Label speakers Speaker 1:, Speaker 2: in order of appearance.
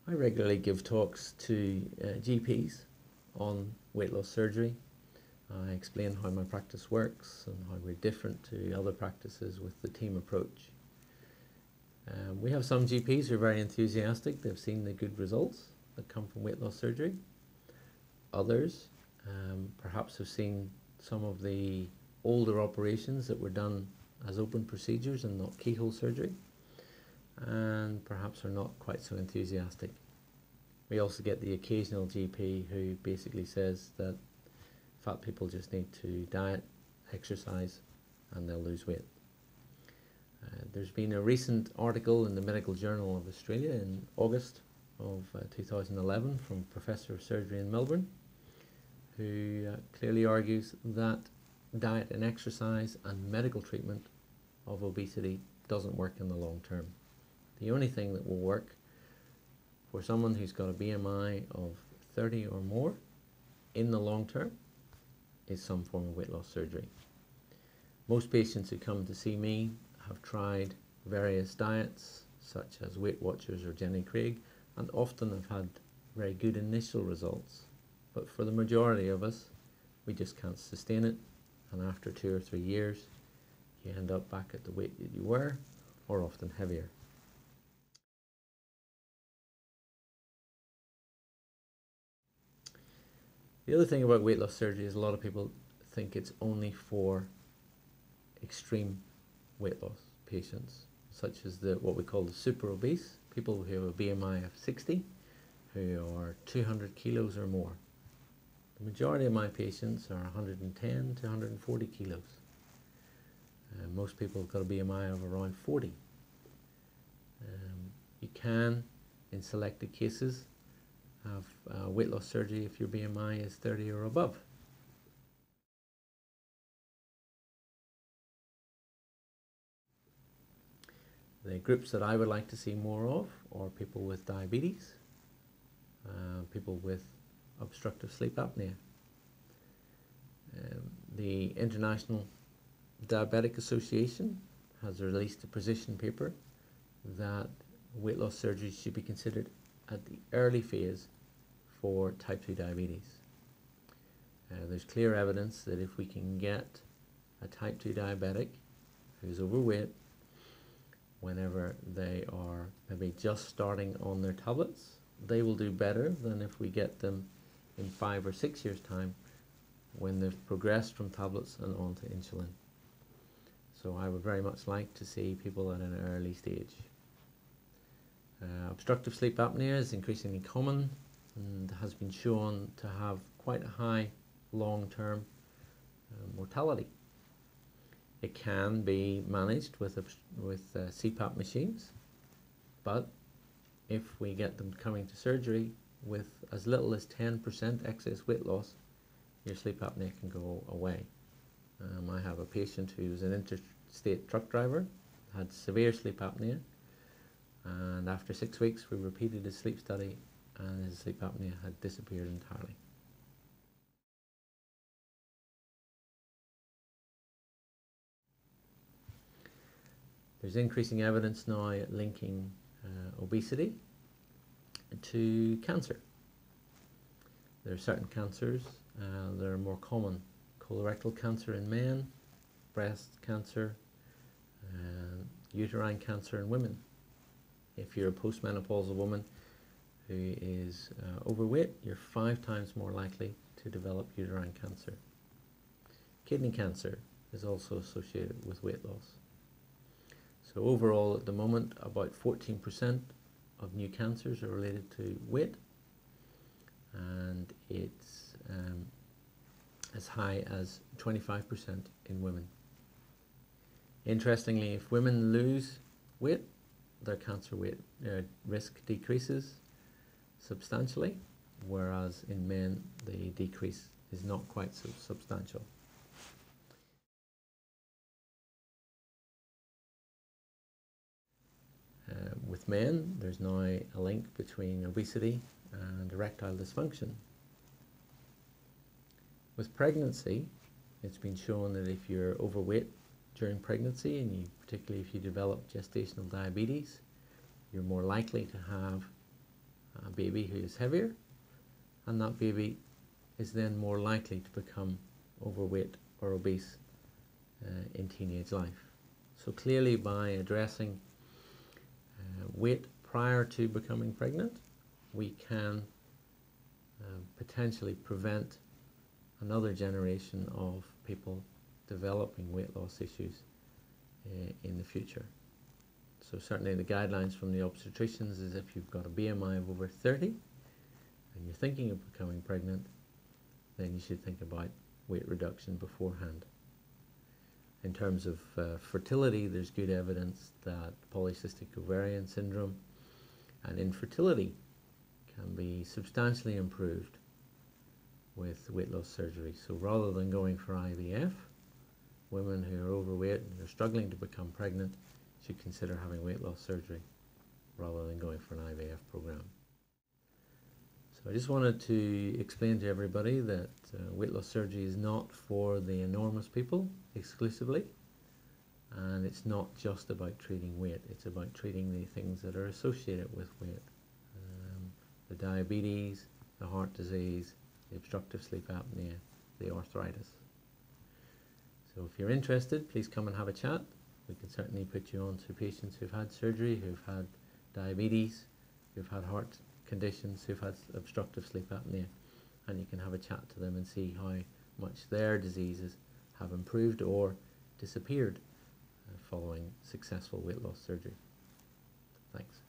Speaker 1: I regularly give talks to GPs on weight loss surgery. I explain how my practice works and how we're different to other practices with the team approach. We have some GPs who are very enthusiastic. They've seen the good results that come from weight loss surgery. Others perhaps have seen some of the older operations that were done as open procedures and not keyhole surgery, and perhaps are not quite so enthusiastic. We also get the occasional GP who basically says that fat people just need to diet, exercise, and they'll lose weight. There's been a recent article in the Medical Journal of Australia in August of 2011 from a professor of surgery in Melbourne, who clearly argues that diet and exercise and medical treatment of obesity doesn't work in the long term. The only thing that will work for someone who's got a BMI of 30 or more in the long term is some form of weight loss surgery. Most patients who come to see me have tried various diets such as Weight Watchers or Jenny Craig, and often have had very good initial results. But for the majority of us, we just can't sustain it, and after 2 or 3 years, you end up back at the weight that you were, or often heavier. The other thing about weight loss surgery is a lot of people think it's only for extreme weight loss patients, such as what we call the super obese, people who have a BMI of 60, who are 200 kilos or more. The majority of my patients are 110 to 140 kilos. Most people have got a BMI of around 40. You can, in selected cases, have weight loss surgery if your BMI is 30 or above. The groups that I would like to see more of are people with diabetes, people with obstructive sleep apnea. The International Diabetic Association has released a position paper that weight loss surgery should be considered at the early phase for type 2 diabetes. There's clear evidence that if we can get a type 2 diabetic who's overweight whenever they are maybe just starting on their tablets, they will do better than if we get them in 5 or 6 years' time when they've progressed from tablets and onto insulin. So I would very much like to see people at an early stage. Obstructive sleep apnea is increasingly common and has been shown to have quite a high long-term mortality. It can be managed with CPAP machines, but if we get them coming to surgery with as little as 10% excess weight loss, your sleep apnea can go away. I have a patient who's an interstate truck driver, had severe sleep apnea, and after 6 weeks we repeated his sleep study and his sleep apnea had disappeared entirely. There's increasing evidence now linking obesity to cancer. There are certain cancers that are more common. Colorectal cancer in men, breast cancer, uterine cancer in women. If you're a postmenopausal woman who is overweight, you're 5 times more likely to develop uterine cancer. Kidney cancer is also associated with weight loss. So overall, at the moment, about 14% of new cancers are related to weight, and it's as high as 25% in women. Interestingly, if women lose weight, their cancer risk decreases substantially, whereas in men the decrease is not quite so substantial. With men, there's now a link between obesity and erectile dysfunction. With pregnancy, it's been shown that if you're overweight during pregnancy, and particularly if you develop gestational diabetes, you're more likely to have a baby who is heavier, and that baby is then more likely to become overweight or obese in teenage life. So clearly, by addressing weight prior to becoming pregnant, we can potentially prevent another generation of people developing weight loss issues in the future. So certainly the guidelines from the obstetricians is if you've got a BMI of over 30 and you're thinking of becoming pregnant, then you should think about weight reduction beforehand. In terms of fertility, there's good evidence that polycystic ovarian syndrome and infertility can be substantially improved with weight loss surgery. So rather than going for IVF, women who are overweight and are struggling to become pregnant should consider having weight loss surgery rather than going for an IVF program. So I just wanted to explain to everybody that weight loss surgery is not for the enormous people exclusively, and it's not just about treating weight, it's about treating the things that are associated with weight. The diabetes, the heart disease, the obstructive sleep apnea, the arthritis. So if you're interested, please come and have a chat. We can certainly put you on to patients who've had surgery, who've had diabetes, who've had heart conditions, who've had obstructive sleep apnea, and you can have a chat to them and see how much their diseases have improved or disappeared following successful weight loss surgery. Thanks.